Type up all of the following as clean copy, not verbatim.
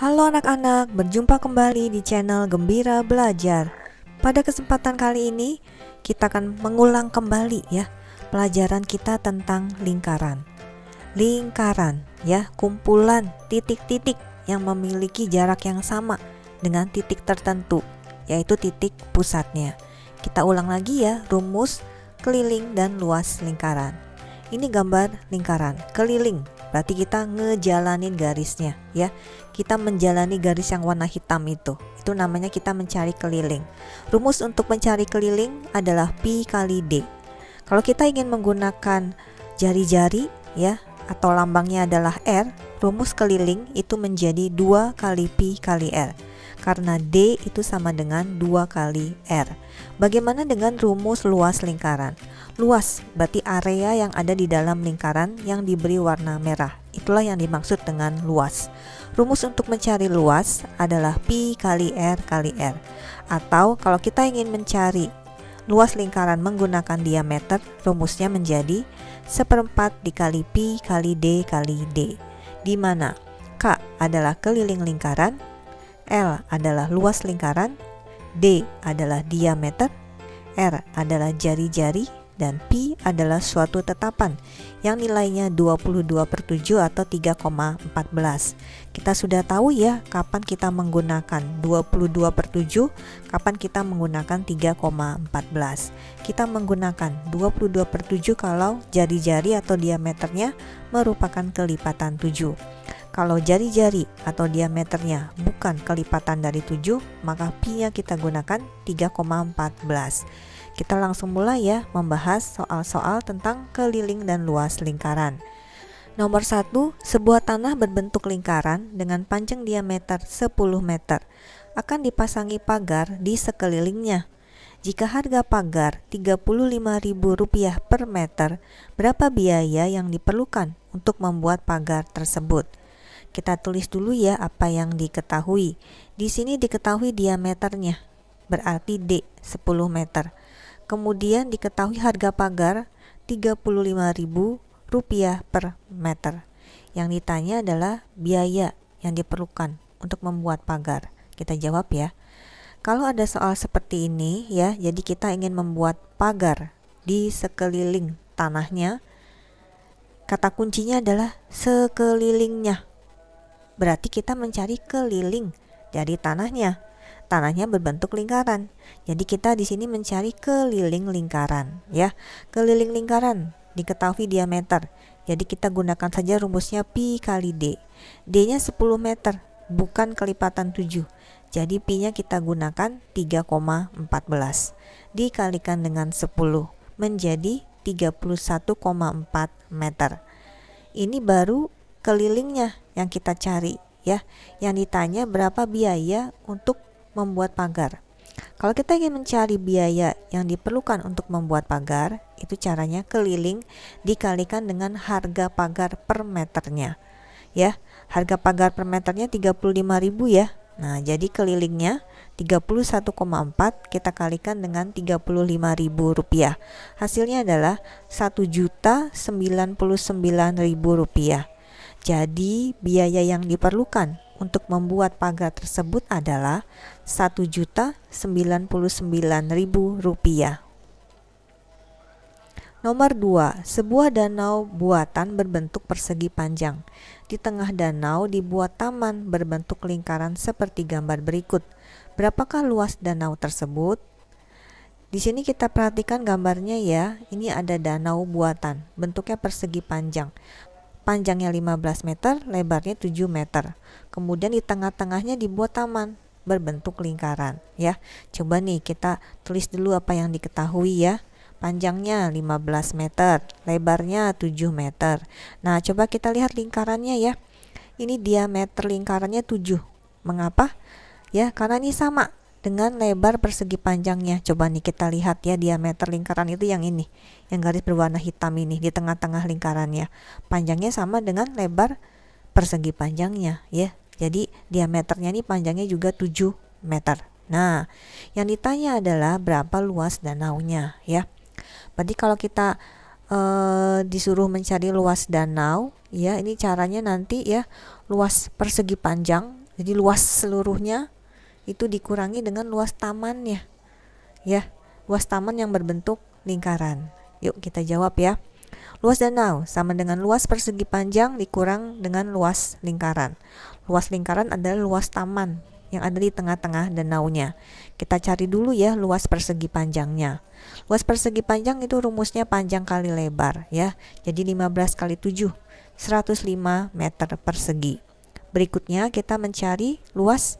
Halo anak-anak, berjumpa kembali di channel Gembira Belajar. Pada kesempatan kali ini, kita akan mengulang kembali ya pelajaran kita tentang lingkaran. Lingkaran ya, kumpulan titik-titik yang memiliki jarak yang sama dengan titik tertentu, yaitu titik pusatnya. Kita ulang lagi ya, rumus keliling dan luas lingkaran. Ini gambar lingkaran keliling, berarti kita ngejalanin garisnya ya. Kita menjalani garis yang warna hitam itu namanya kita mencari keliling. Rumus untuk mencari keliling adalah pi kali d. Kalau kita ingin menggunakan jari-jari ya, atau lambangnya adalah r, rumus keliling itu menjadi 2 kali pi kali r, karena d itu sama dengan 2 kali r. Bagaimana dengan rumus luas lingkaran? Luas berarti area yang ada di dalam lingkaran yang diberi warna merah. Itulah yang dimaksud dengan luas. Rumus untuk mencari luas adalah pi kali r kali r. Atau kalau kita ingin mencari luas lingkaran menggunakan diameter, rumusnya menjadi 1/4 dikali pi kali d kali d. Di mana k adalah keliling lingkaran, L adalah luas lingkaran, D adalah diameter, R adalah jari-jari, dan pi adalah suatu tetapan yang nilainya 22/7 atau 3,14. Kita sudah tahu ya kapan kita menggunakan 22/7, kapan kita menggunakan 3,14. Kita menggunakan 22/7 kalau jari-jari atau diameternya merupakan kelipatan 7. Kalau jari-jari atau diameternya bukan kelipatan dari 7, maka pi-nya kita gunakan 3,14. Kita langsung mulai ya membahas soal-soal tentang keliling dan luas lingkaran. Nomor 1, sebuah tanah berbentuk lingkaran dengan panjang diameter 10 meter akan dipasangi pagar di sekelilingnya. Jika harga pagar Rp35.000 per meter, berapa biaya yang diperlukan untuk membuat pagar tersebut? Kita tulis dulu ya apa yang diketahui. Di sini diketahui diameternya, berarti D 10 meter. Kemudian diketahui harga pagar Rp35.000 per meter. Yang ditanya adalah biaya yang diperlukan untuk membuat pagar. Kita jawab ya. Kalau ada soal seperti ini ya, jadi kita ingin membuat pagar di sekeliling tanahnya, kata kuncinya adalah sekelilingnya. Berarti kita mencari keliling dari tanahnya. Tanahnya berbentuk lingkaran. Jadi kita di sini mencari keliling lingkaran ya. Keliling lingkaran diketahui diameter. Jadi kita gunakan saja rumusnya pi kali d. D-nya 10 meter, bukan kelipatan 7. Jadi pi-nya kita gunakan 3,14 dikalikan dengan 10 menjadi 31,4 meter. Ini baru kelilingnya yang kita cari ya. Yang ditanya berapa biaya untuk membuat pagar. Kalau kita ingin mencari biaya yang diperlukan untuk membuat pagar, itu caranya keliling dikalikan dengan harga pagar per meternya. Ya, harga pagar per meternya 35.000 ya. Nah, jadi kelilingnya 31,4 kita kalikan dengan Rp35.000. Hasilnya adalah Rp1.099.000. Jadi biaya yang diperlukan untuk membuat pagar tersebut adalah Rp1.099.000. Nomor 2, sebuah danau buatan berbentuk persegi panjang. Di tengah danau dibuat taman berbentuk lingkaran seperti gambar berikut. Berapakah luas danau tersebut? Di sini kita perhatikan gambarnya ya. Ini ada danau buatan, bentuknya persegi panjang. Panjangnya 15 meter, lebarnya 7 meter. Kemudian di tengah-tengahnya dibuat taman berbentuk lingkaran ya. Coba nih kita tulis dulu apa yang diketahui ya. Panjangnya 15 meter, lebarnya 7 meter. Nah, coba kita lihat lingkarannya ya. Ini diameter lingkarannya 7. Mengapa? Ya, karena ini sama dengan lebar persegi panjangnya. Coba nih kita lihat ya, diameter lingkaran itu yang ini, yang garis berwarna hitam ini di tengah-tengah lingkarannya. Panjangnya sama dengan lebar persegi panjangnya ya. Jadi diameternya ini panjangnya juga 7 meter. Nah, yang ditanya adalah berapa luas danaunya ya. Berarti kalau kita disuruh mencari luas danau ya, ini caranya nanti ya, luas persegi panjang Jadi luas seluruhnya itu dikurangi dengan luas tamannya, ya, luas taman yang berbentuk lingkaran. Yuk kita jawab ya. Luas danau sama dengan luas persegi panjang dikurang dengan luas lingkaran. Luas lingkaran adalah luas taman yang ada di tengah-tengah danaunya. Kita cari dulu ya luas persegi panjangnya. Luas persegi panjang itu rumusnya panjang kali lebar ya. Jadi 15 kali 7, 105 meter persegi. Berikutnya kita mencari luas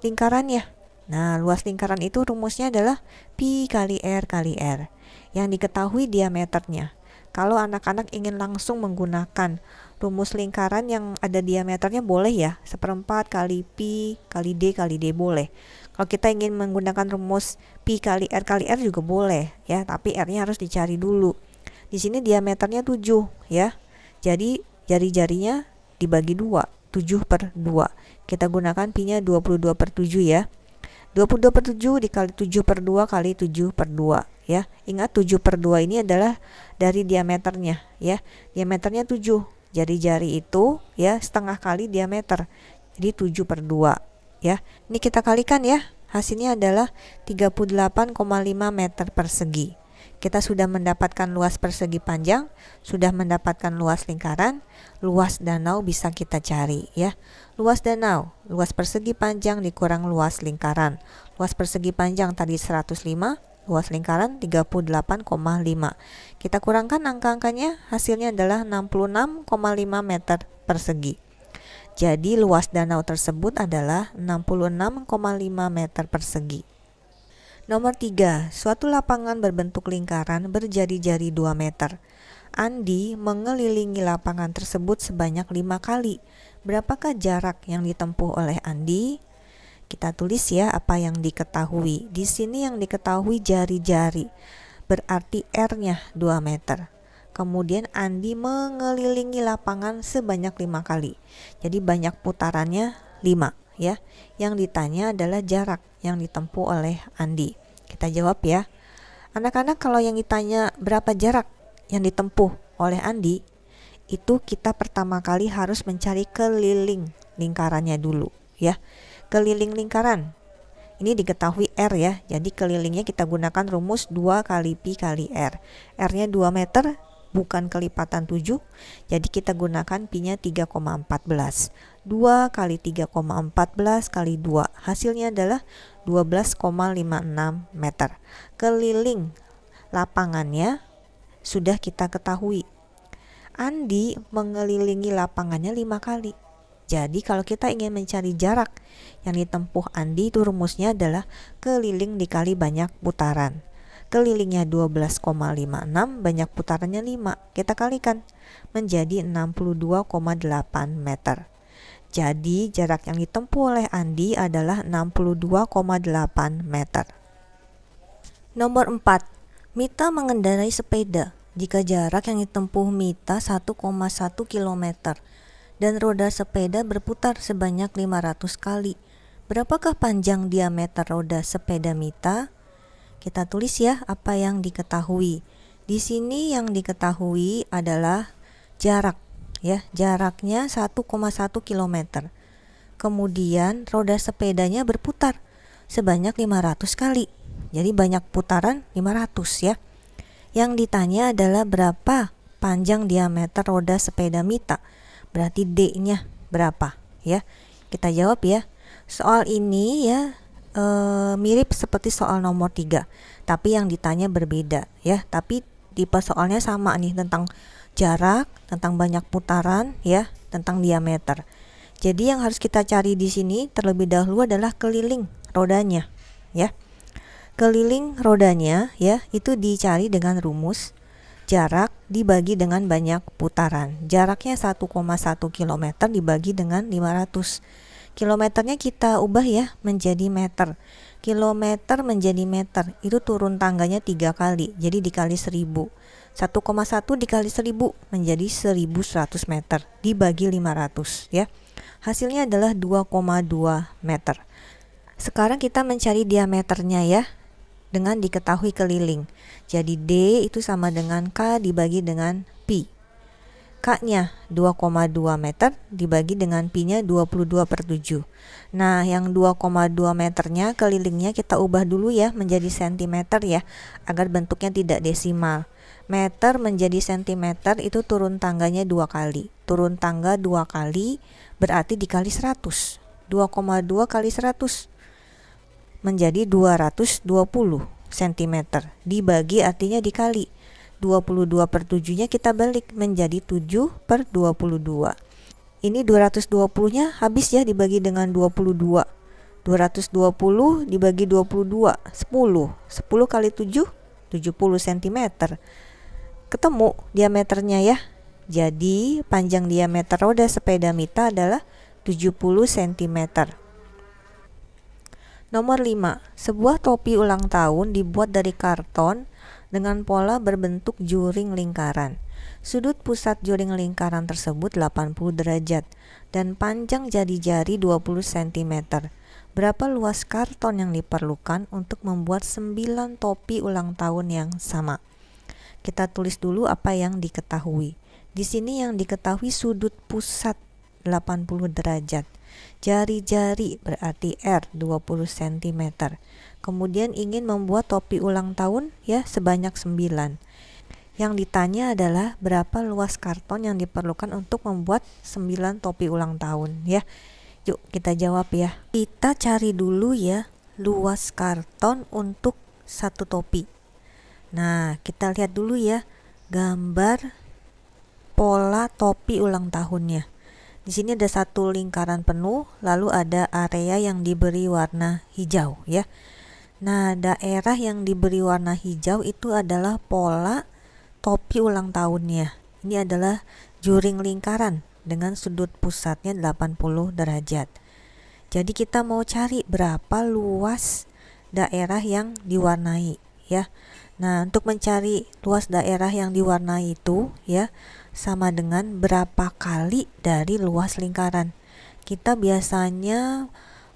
lingkarannya. Nah, luas lingkaran itu rumusnya adalah pi kali R kali R yang diketahui diameternya. Kalau anak-anak ingin langsung menggunakan rumus lingkaran yang ada diameternya boleh ya, 1/4 kali pi kali D boleh. Kalau kita ingin menggunakan rumus pi kali R juga boleh ya, tapi R-nya harus dicari dulu. Di sini diameternya 7 ya. Jadi jari-jarinya dibagi 2, 7/2. Kita gunakan pi-nya 22/7 ya. 22/7 dikali 7/2 kali 7/2 ya. Ingat 7/2 ini adalah dari diameternya ya. Diameternya 7. Jari-jari itu ya setengah kali diameter. Jadi 7/2 ya. Ini kita kalikan ya. Hasilnya adalah 38,5 meter persegi. Kita sudah mendapatkan luas persegi panjang, sudah mendapatkan luas lingkaran, luas danau bisa kita cari ya. Luas danau, luas persegi panjang dikurang luas lingkaran. Luas persegi panjang tadi 105, luas lingkaran 38,5. Kita kurangkan angka-angkanya, hasilnya adalah 66,5 meter persegi. Jadi luas danau tersebut adalah 66,5 meter persegi. Nomor 3, suatu lapangan berbentuk lingkaran berjari-jari 2 meter. Andi mengelilingi lapangan tersebut sebanyak 5 kali. Berapakah jarak yang ditempuh oleh Andi? Kita tulis ya apa yang diketahui. Di sini yang diketahui jari-jari, berarti R-nya 2 meter. Kemudian Andi mengelilingi lapangan sebanyak 5 kali. Jadi banyak putarannya 5 ya. Yang ditanya adalah jarak yang ditempuh oleh Andi. Kita jawab ya. Anak-anak, kalau yang ditanya berapa jarak yang ditempuh oleh Andi, itu kita pertama kali harus mencari keliling lingkarannya dulu ya. Keliling lingkaran ini diketahui R ya. Jadi kelilingnya kita gunakan rumus 2 kali pi kali R. R-nya 2 meter, bukan kelipatan 7. Jadi kita gunakan pi-nya 3,14. 2 kali 3,14 kali 2. Hasilnya adalah 12,56 meter. Keliling lapangannya sudah kita ketahui. Andi mengelilingi lapangannya 5 kali. Jadi kalau kita ingin mencari jarak yang ditempuh Andi, itu rumusnya adalah keliling dikali banyak putaran. Kelilingnya 12,56, banyak putarannya 5. Kita kalikan menjadi 62,8 meter. Jadi jarak yang ditempuh oleh Andi adalah 62,8 meter. Nomor 4. Mita mengendarai sepeda. Jika jarak yang ditempuh Mita 1,1 km dan roda sepeda berputar sebanyak 500 kali, berapakah panjang diameter roda sepeda Mita? Kita tulis ya apa yang diketahui. Di sini yang diketahui adalah jarak ya, jaraknya 1,1 km. Kemudian roda sepedanya berputar sebanyak 500 kali. Jadi banyak putaran 500 ya. Yang ditanya adalah berapa panjang diameter roda sepeda Mita. Berarti D-nya berapa ya. Kita jawab ya. Soal ini ya mirip seperti soal nomor 3, tapi yang ditanya berbeda ya. Tapi tipe soalnya sama nih, tentang jarak, tentang banyak putaran ya, tentang diameter. Jadi yang harus kita cari di sini terlebih dahulu adalah keliling rodanya ya. Keliling rodanya ya itu dicari dengan rumus jarak dibagi dengan banyak putaran. Jaraknya 1,1 km dibagi dengan 500. Kilometernya kita ubah ya menjadi meter. Kilometer menjadi meter, itu turun tangganya 3 kali, jadi dikali 1000. 1,1 dikali 1000 menjadi 1100 meter dibagi 500 ya. Hasilnya adalah 2,2 meter. Sekarang kita mencari diameternya ya, dengan diketahui keliling. Jadi D itu sama dengan K dibagi dengan Pi. K-nya 2,2 meter dibagi dengan pi-nya 22/7. Nah, yang 2,2 meternya kelilingnya kita ubah dulu ya menjadi sentimeter ya, agar bentuknya tidak desimal. Meter menjadi sentimeter itu turun tangganya 2 kali. Turun tangga 2 kali berarti dikali 100. 2,2 kali 100 menjadi 220 cm. Dibagi artinya dikali. 22/7 nya kita balik menjadi 7/22. Ini 220-nya habis ya dibagi dengan 22. 220 dibagi 22, 10. 10 kali 7, 70 cm. Ketemu diameternya ya. Jadi panjang diameter roda sepeda Mita adalah 70 cm. Nomor 5. Sebuah topi ulang tahun dibuat dari karton dengan pola berbentuk juring lingkaran. Sudut pusat juring lingkaran tersebut 80 derajat dan panjang jari-jari 20 cm. Berapa luas karton yang diperlukan untuk membuat 9 topi ulang tahun yang sama? Kita tulis dulu apa yang diketahui. Di sini yang diketahui sudut pusat 80 derajat. Jari-jari berarti R 20 cm. Kemudian ingin membuat topi ulang tahun ya sebanyak 9. Yang ditanya adalah berapa luas karton yang diperlukan untuk membuat 9 topi ulang tahun ya. Yuk kita jawab ya. Kita cari dulu ya luas karton untuk satu topi. Nah, kita lihat dulu ya gambar pola topi ulang tahunnya. Di sini ada satu lingkaran penuh, lalu ada area yang diberi warna hijau ya. Nah, daerah yang diberi warna hijau itu adalah pola topi ulang tahunnya. Ini adalah juring lingkaran dengan sudut pusatnya 80 derajat. Jadi kita mau cari berapa luas daerah yang diwarnai ya. Nah, untuk mencari luas daerah yang diwarnai itu ya sama dengan berapa kali dari luas lingkaran. Kita biasanya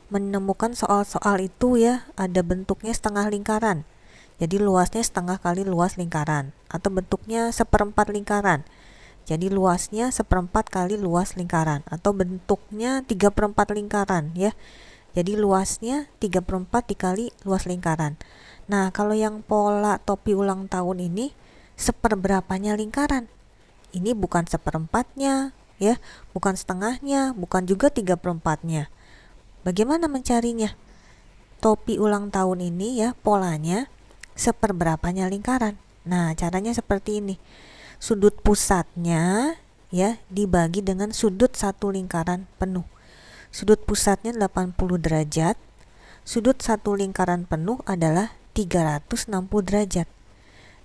menemukan soal-soal itu ya ada bentuknya setengah lingkaran. Jadi luasnya setengah kali luas lingkaran atau bentuknya seperempat lingkaran. Jadi luasnya seperempat kali luas lingkaran atau bentuknya 3/4 lingkaran ya. Jadi luasnya 3/4 dikali luas lingkaran. Nah, kalau yang pola topi ulang tahun ini seperberapanya lingkaran. Ini bukan seperempatnya ya, bukan setengahnya, bukan juga 3/4-nya. Bagaimana mencarinya? Topi ulang tahun ini ya polanya seperberapanya lingkaran. Nah, caranya seperti ini. Sudut pusatnya ya dibagi dengan sudut satu lingkaran penuh. Sudut pusatnya 80 derajat. Sudut satu lingkaran penuh adalah 360 derajat.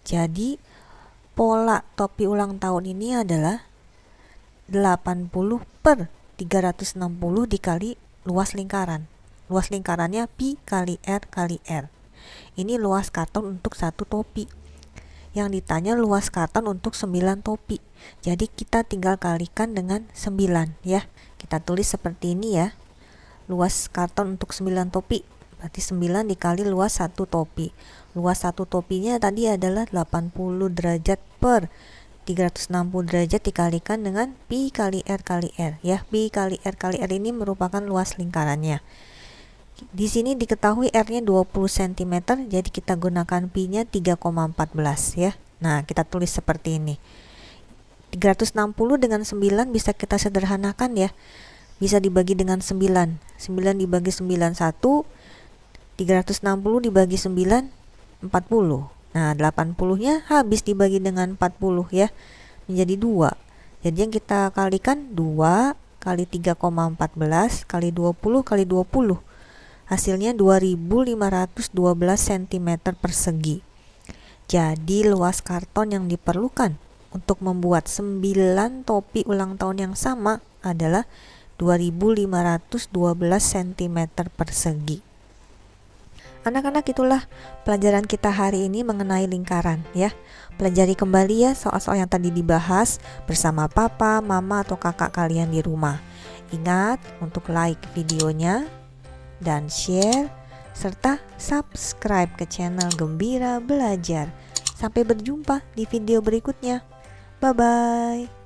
Jadi pola topi ulang tahun ini adalah 80/360 dikali luas lingkaran. Luas lingkarannya pi kali R kali R. Ini luas karton untuk satu topi. Yang ditanya luas karton untuk 9 topi. Jadi kita tinggal kalikan dengan 9 ya. Kita tulis seperti ini ya. Luas karton untuk 9 topi. Berarti 9 dikali luas satu topi. Luas satu topinya tadi adalah 80 derajat per 360 derajat dikalikan dengan pi kali R kali R ya. Pi kali R kali R ini merupakan luas lingkarannya. Di sini diketahui R-nya 20 cm, jadi kita gunakan pi-nya 3,14 ya. Nah, kita tulis seperti ini. 360 dengan 9 bisa kita sederhanakan ya. Bisa dibagi dengan 9. 9 dibagi 9 1. 360 dibagi 9 40. Nah, 80-nya habis dibagi dengan 40 ya. Menjadi 2. Jadi yang kita kalikan 2 kali 3,14 kali 20 kali 20. Hasilnya 2512 cm persegi. Jadi luas karton yang diperlukan untuk membuat 9 topi ulang tahun yang sama adalah 2512 cm persegi. Anak-anak, itulah pelajaran kita hari ini mengenai lingkaran ya. Pelajari kembali ya soal-soal yang tadi dibahas bersama papa, mama, atau kakak kalian di rumah. Ingat untuk like videonya dan share serta subscribe ke channel Gembira Belajar. Sampai berjumpa di video berikutnya. Bye bye.